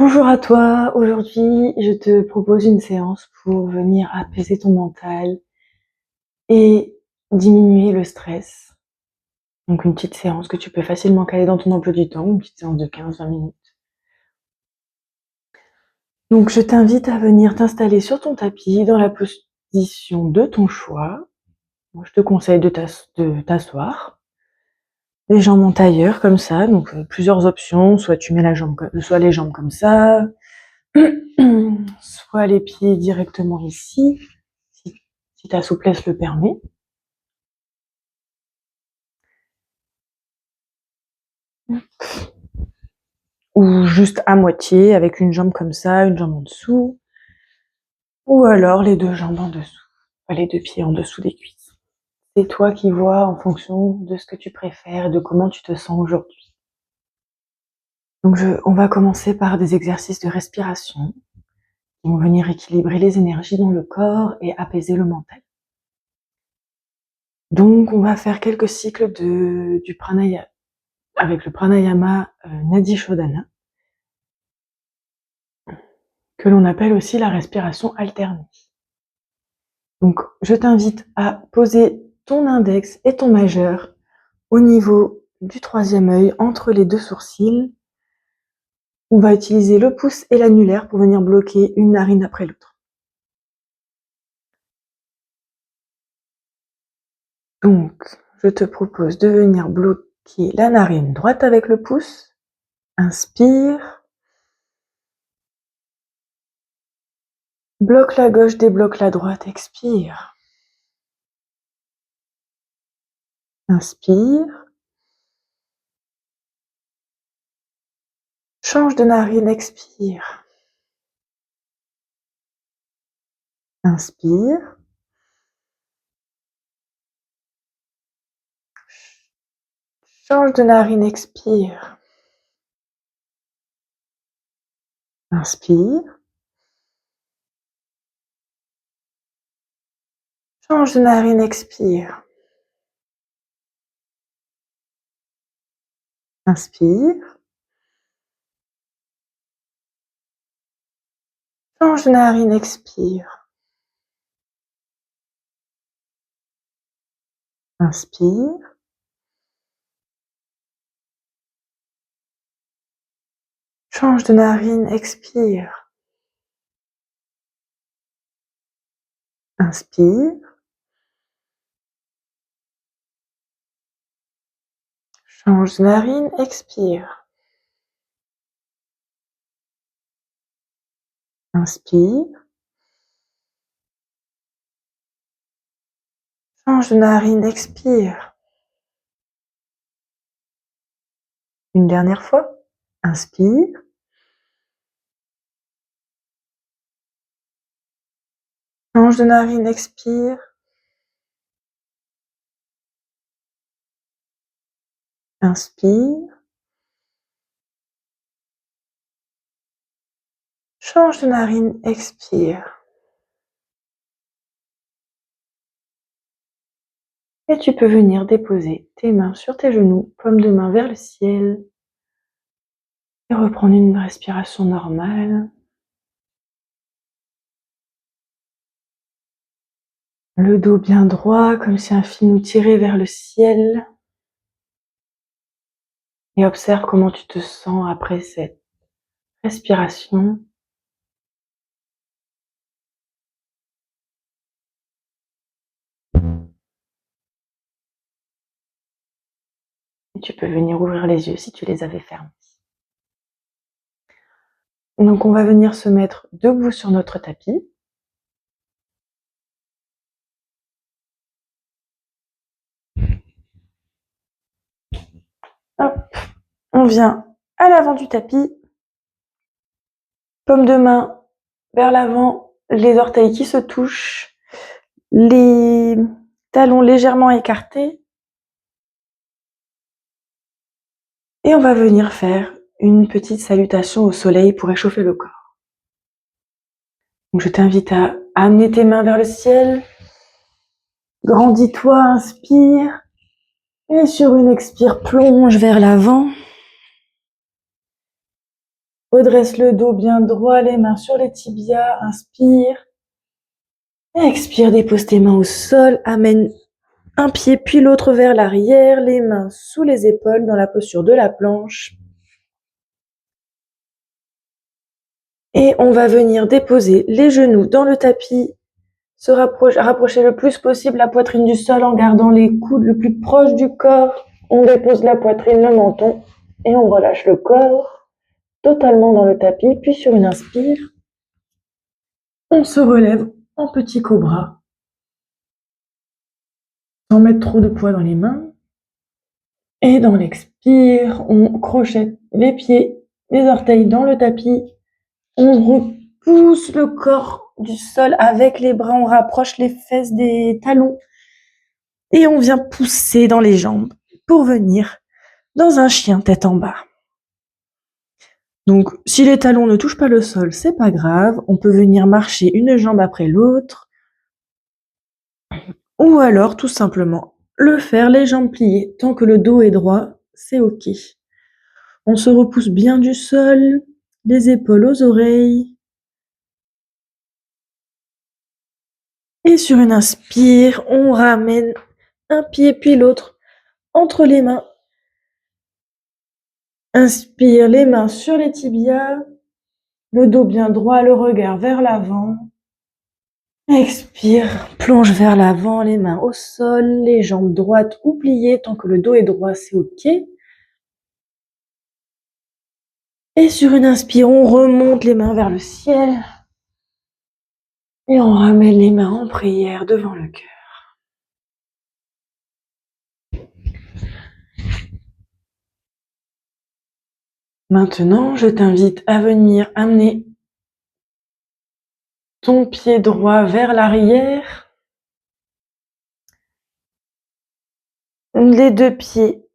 Bonjour à toi, aujourd'hui je te propose une séance pour venir apaiser ton mental et diminuer le stress. Donc une petite séance que tu peux facilement caler dans ton emploi du temps, une petite séance de 15-20 minutes. Donc je t'invite à venir t'installer sur ton tapis dans la position de ton choix. Moi, je te conseille de t'asseoir, les jambes en tailleur comme ça, donc plusieurs options, soit tu mets soit les jambes comme ça, soit les pieds directement ici, si ta souplesse le permet. Ou juste à moitié, avec une jambe comme ça, une jambe en dessous. Ou alors les deux jambes en dessous, les deux pieds en dessous des cuisses. C'est toi qui vois en fonction de ce que tu préfères et de comment tu te sens aujourd'hui. Donc on va commencer par des exercices de respiration qui vont venir équilibrer les énergies dans le corps et apaiser le mental. Donc on va faire quelques cycles du pranayama avec le pranayama Nadi Shodhana, que l'on appelle aussi la respiration alternée. Donc, je t'invite à poser ton index et ton majeur au niveau du troisième œil, entre les deux sourcils. On va utiliser le pouce et l'annulaire pour venir bloquer une narine après l'autre. Donc, je te propose de venir bloquer la narine droite avec le pouce. Inspire. Bloque la gauche, débloque la droite, expire. Inspire. Change de narine, expire. Inspire. Change de narine, expire. Inspire. Change de narine, expire. Inspire. Change de narine, expire. Inspire. Change de narine, expire. Inspire. Change de narine, expire. Inspire. Change de narine, expire. Une dernière fois. Inspire. Change de narine, expire. Inspire. Change de narine, expire. Et tu peux venir déposer tes mains sur tes genoux, paume de main vers le ciel. Et reprendre une respiration normale. Le dos bien droit, comme si un fil nous tirait vers le ciel. Et observe comment tu te sens après cette respiration. Et tu peux venir ouvrir les yeux si tu les avais fermés. Donc on va venir se mettre debout sur notre tapis. Hop, on vient à l'avant du tapis. Paume de main vers l'avant, les orteils qui se touchent, les talons légèrement écartés. Et on va venir faire une petite salutation au soleil pour réchauffer le corps. Donc je t'invite à amener tes mains vers le ciel. Grandis-toi, inspire. Et sur une expire, plonge vers l'avant. Redresse le dos bien droit, les mains sur les tibias, inspire. Expire, dépose tes mains au sol, amène un pied puis l'autre vers l'arrière, les mains sous les épaules dans la posture de la planche. Et on va venir déposer les genoux dans le tapis, se rapprocher le plus possible la poitrine du sol en gardant les coudes le plus proche du corps. On dépose la poitrine, le menton et on relâche le corps totalement dans le tapis. Puis sur une inspire, on se relève en petit cobra sans mettre trop de poids dans les mains. Et dans l'expire, on crochette les pieds, les orteils dans le tapis. On repousse le corps du sol avec les bras, on rapproche les fesses des talons et on vient pousser dans les jambes pour venir dans un chien tête en bas. Donc, si les talons ne touchent pas le sol, c'est pas grave. On peut venir marcher une jambe après l'autre. Ou alors, tout simplement, le faire les jambes pliées. Tant que le dos est droit, c'est ok. On se repousse bien du sol, les épaules aux oreilles. Et sur une inspire, on ramène un pied puis l'autre entre les mains. Inspire, les mains sur les tibias, le dos bien droit, le regard vers l'avant. Expire, plonge vers l'avant, les mains au sol, les jambes droites ou pliées, tant que le dos est droit, c'est ok. Et sur une inspire, on remonte les mains vers le ciel. Et on ramène les mains en prière devant le cœur. Maintenant, je t'invite à venir amener ton pied droit vers l'arrière. Les deux pieds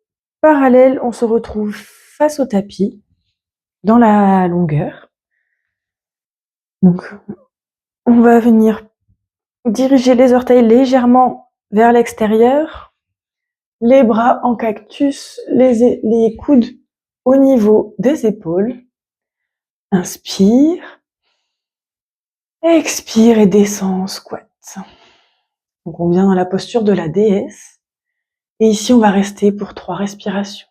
parallèles, on se retrouve face au tapis, dans la longueur. Donc, on va venir diriger les orteils légèrement vers l'extérieur, les bras en cactus, les coudes au niveau des épaules. Inspire, expire et descend en squat. Donc on vient dans la posture de la déesse. Et ici, on va rester pour 3 respirations.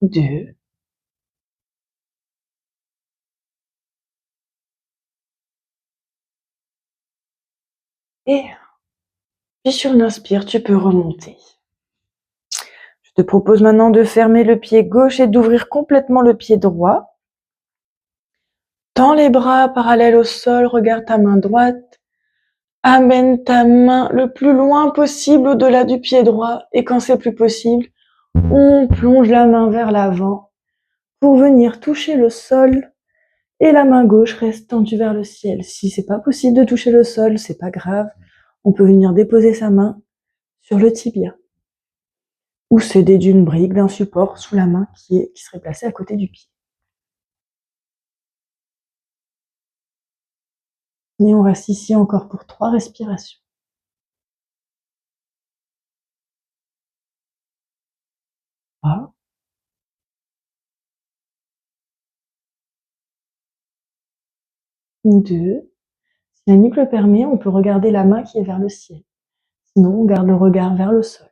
Deux. Et puis sur une inspire, tu peux remonter. Je te propose maintenant de fermer le pied gauche et d'ouvrir complètement le pied droit. Tends les bras parallèles au sol, regarde ta main droite. Amène ta main le plus loin possible au-delà du pied droit et quand c'est plus possible, on plonge la main vers l'avant pour venir toucher le sol et la main gauche reste tendue vers le ciel. Si c'est pas possible de toucher le sol, c'est pas grave. On peut venir déposer sa main sur le tibia ou s'aider d'une brique, d'un support sous la main qui serait placé à côté du pied. Et on reste ici encore pour 3 respirations. 3, 2. Si la nuque le permet, on peut regarder la main qui est vers le ciel. Sinon, on garde le regard vers le sol.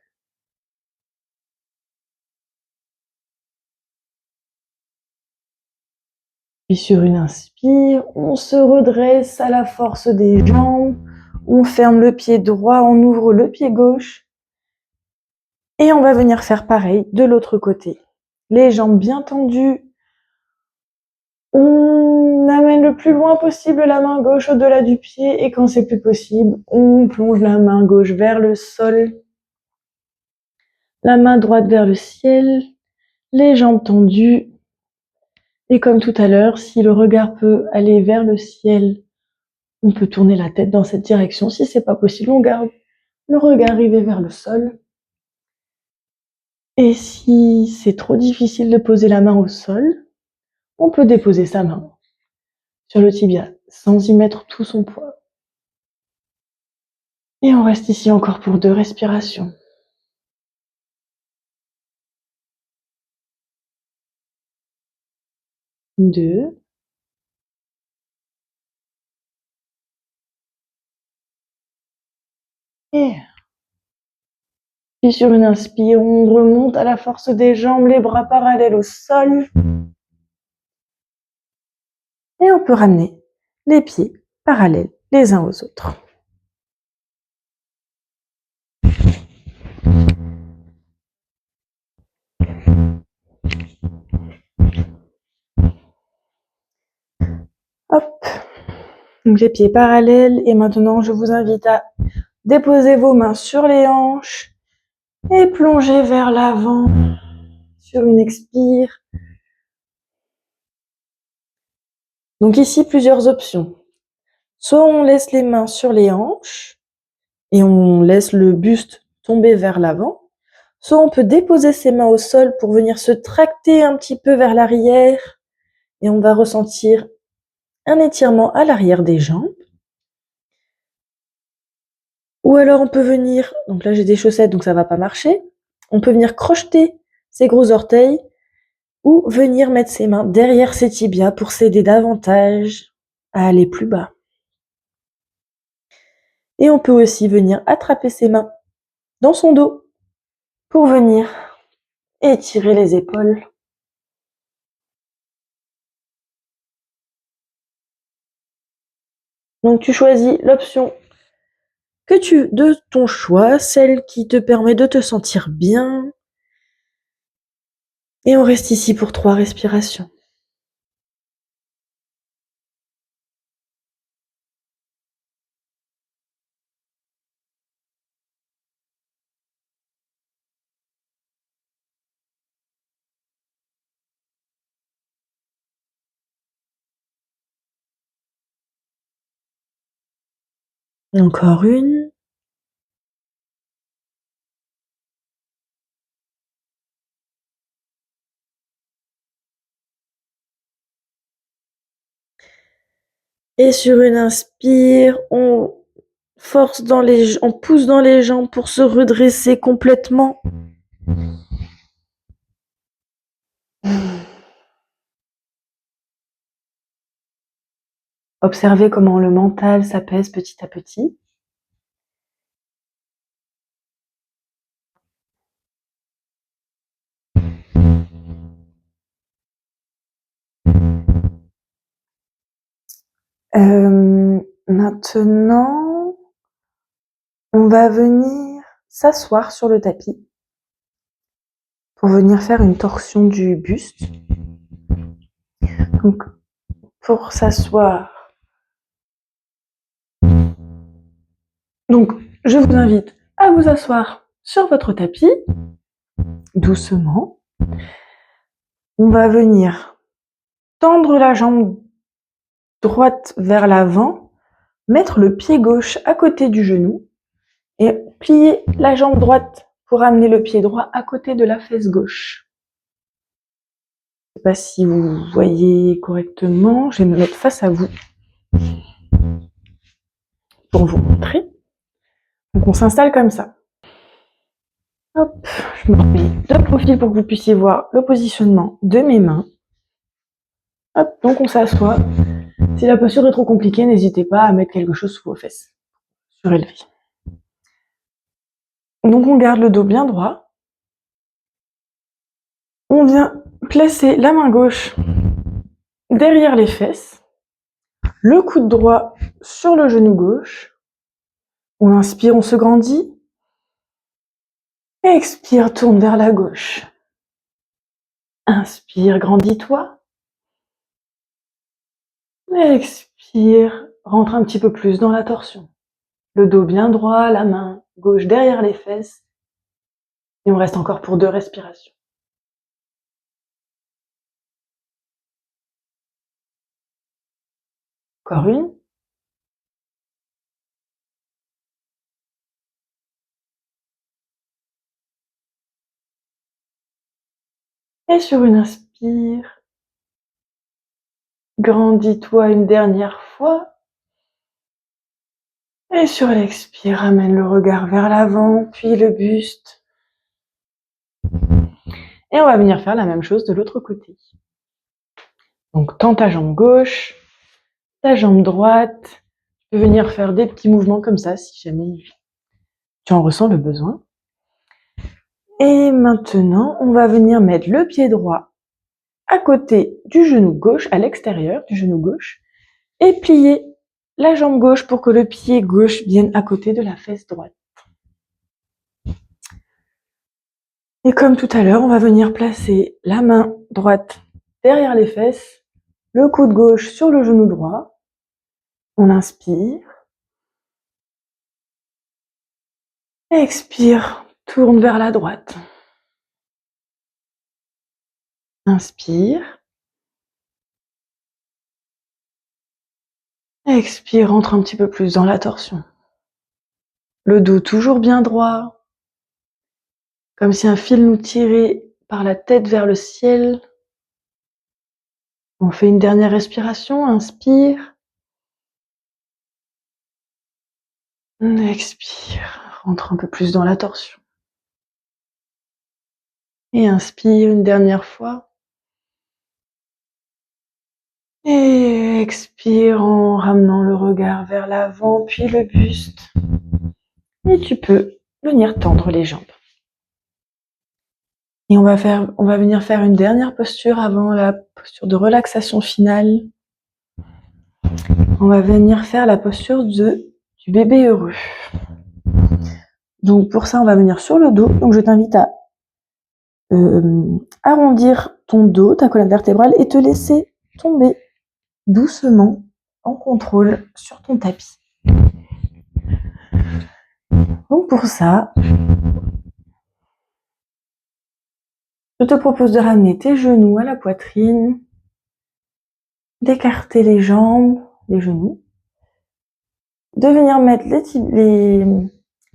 Puis sur une inspire, on se redresse à la force des jambes, on ferme le pied droit, on ouvre le pied gauche et on va venir faire pareil de l'autre côté. Les jambes bien tendues, on amène le plus loin possible la main gauche au-delà du pied et quand c'est plus possible, on plonge la main gauche vers le sol, la main droite vers le ciel, les jambes tendues. Et comme tout à l'heure, si le regard peut aller vers le ciel, on peut tourner la tête dans cette direction. Si c'est pas possible, on garde le regard rivé vers le sol. Et si c'est trop difficile de poser la main au sol, on peut déposer sa main sur le tibia, sans y mettre tout son poids. Et on reste ici encore pour 2 respirations. 2. Et puis sur une inspire, on remonte à la force des jambes, les bras parallèles au sol. Et on peut ramener les pieds parallèles les uns aux autres. Hop. Donc les pieds parallèles. Et maintenant, je vous invite à déposer vos mains sur les hanches et plonger vers l'avant sur une expire. Donc ici, plusieurs options. Soit on laisse les mains sur les hanches et on laisse le buste tomber vers l'avant. Soit on peut déposer ses mains au sol pour venir se tracter un petit peu vers l'arrière et on va ressentir un étirement à l'arrière des jambes. Ou alors on peut venir, donc là j'ai des chaussettes donc ça va pas marcher, on peut venir crocheter ses gros orteils ou venir mettre ses mains derrière ses tibias pour s'aider davantage à aller plus bas. Et on peut aussi venir attraper ses mains dans son dos pour venir étirer les épaules. Donc tu choisis l'option de ton choix, celle qui te permet de te sentir bien. Et on reste ici pour 3 respirations. Encore une. Et sur une inspire, on on pousse dans les jambes pour se redresser complètement. Observez comment le mental s'apaise petit à petit. Maintenant, on va venir s'asseoir sur le tapis pour venir faire une torsion du buste. Donc, pour s'asseoir, donc je vous invite à vous asseoir sur votre tapis, doucement. On va venir tendre la jambe droite vers l'avant, mettre le pied gauche à côté du genou et plier la jambe droite pour amener le pied droit à côté de la fesse gauche. Je ne sais pas si vous voyez correctement, je vais me mettre face à vous pour vous montrer. Donc on s'installe comme ça. Hop, je me remets de profil pour que vous puissiez voir le positionnement de mes mains. Hop, donc on s'assoit. Si la posture est trop compliquée, n'hésitez pas à mettre quelque chose sous vos fesses. Surélevé. Donc on garde le dos bien droit. On vient placer la main gauche derrière les fesses, le coude droit sur le genou gauche. On inspire, on se grandit. Expire, tourne vers la gauche. Inspire, grandis-toi. Expire, rentre un petit peu plus dans la torsion. Le dos bien droit, la main gauche derrière les fesses. Et on reste encore pour 2 respirations. Encore une. Et sur une inspire, Grandis-toi une dernière fois. Et sur l'expire, ramène le regard vers l'avant, puis le buste. Et on va venir faire la même chose de l'autre côté. Donc, tends ta jambe gauche, ta jambe droite. Tu peux venir faire des petits mouvements comme ça, si jamais tu en ressens le besoin. Et maintenant, on va venir mettre le pied droit à côté du genou gauche, à l'extérieur du genou gauche, et plier la jambe gauche pour que le pied gauche vienne à côté de la fesse droite. Et comme tout à l'heure, on va venir placer la main droite derrière les fesses, le coude gauche sur le genou droit. On inspire. Expire, tourne vers la droite. Inspire. Expire, rentre un petit peu plus dans la torsion. Le dos toujours bien droit, comme si un fil nous tirait par la tête vers le ciel. On fait une dernière respiration, inspire. Expire, rentre un peu plus dans la torsion. Et inspire une dernière fois. Et expire en ramenant le regard vers l'avant, puis le buste. Et tu peux venir tendre les jambes. Et on va venir faire une dernière posture avant la posture de relaxation finale. On va venir faire la posture du bébé heureux. Donc pour ça, on va venir sur le dos. Donc je t'invite à arrondir ton dos, ta colonne vertébrale, et te laisser tomber doucement, en contrôle, sur ton tapis. Donc pour ça, je te propose de ramener tes genoux à la poitrine, d'écarter les jambes, les genoux, de venir mettre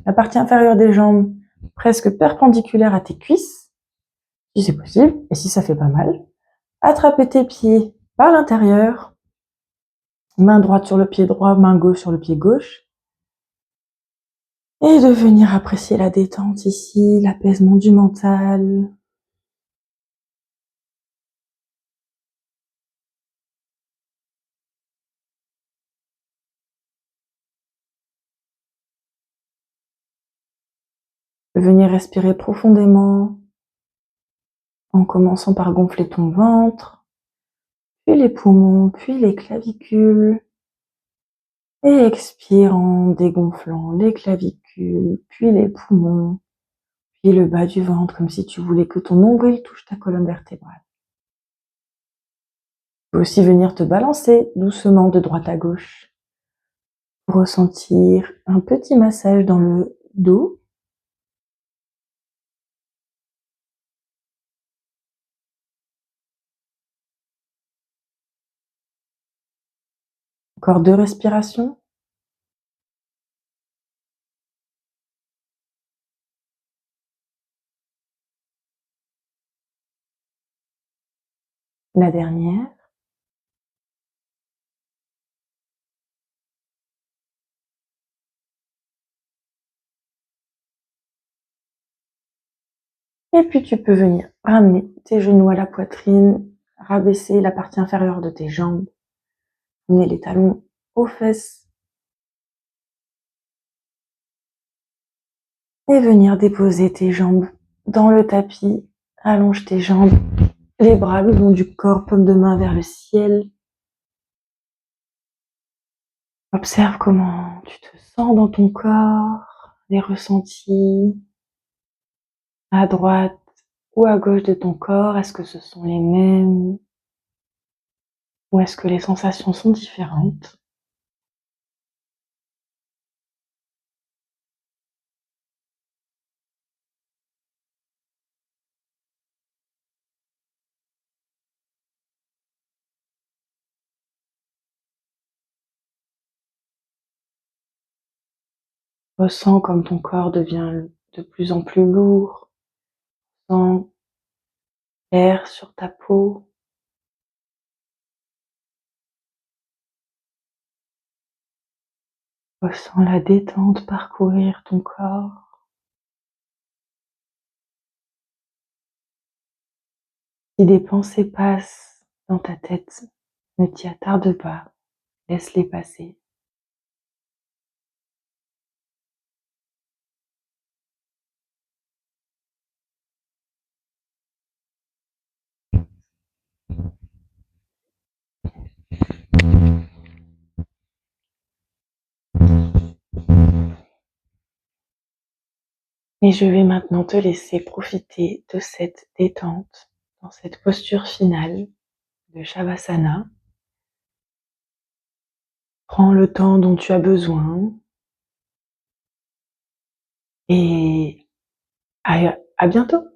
la partie inférieure des jambes presque perpendiculaire à tes cuisses, si c'est possible, et si ça fait pas mal. Attraper tes pieds par l'intérieur, main droite sur le pied droit, main gauche sur le pied gauche, et de venir apprécier la détente ici, l'apaisement du mental. De venir respirer profondément, en commençant par gonfler ton ventre, puis les poumons, puis les clavicules, et expire en dégonflant les clavicules, puis les poumons, puis le bas du ventre, comme si tu voulais que ton nombril touche ta colonne vertébrale. Tu peux aussi venir te balancer doucement de droite à gauche pour ressentir un petit massage dans le dos. Encore 2 respirations. La dernière. Et puis tu peux venir ramener tes genoux à la poitrine, rabaisser la partie inférieure de tes jambes, amener les talons aux fesses et venir déposer tes jambes dans le tapis. Allonge tes jambes, les bras le long du corps, paume de main vers le ciel. Observe comment tu te sens dans ton corps, les ressentis à droite ou à gauche de ton corps. Est-ce que ce sont les mêmes ou est-ce que les sensations sont différentes? Ressens comme ton corps devient de plus en plus lourd. Sens l'air sur ta peau. Ressens la détente parcourir ton corps. Si des pensées passent dans ta tête, ne t'y attarde pas, laisse-les passer. Et je vais maintenant te laisser profiter de cette détente dans cette posture finale de Shavasana. Prends le temps dont tu as besoin et à bientôt.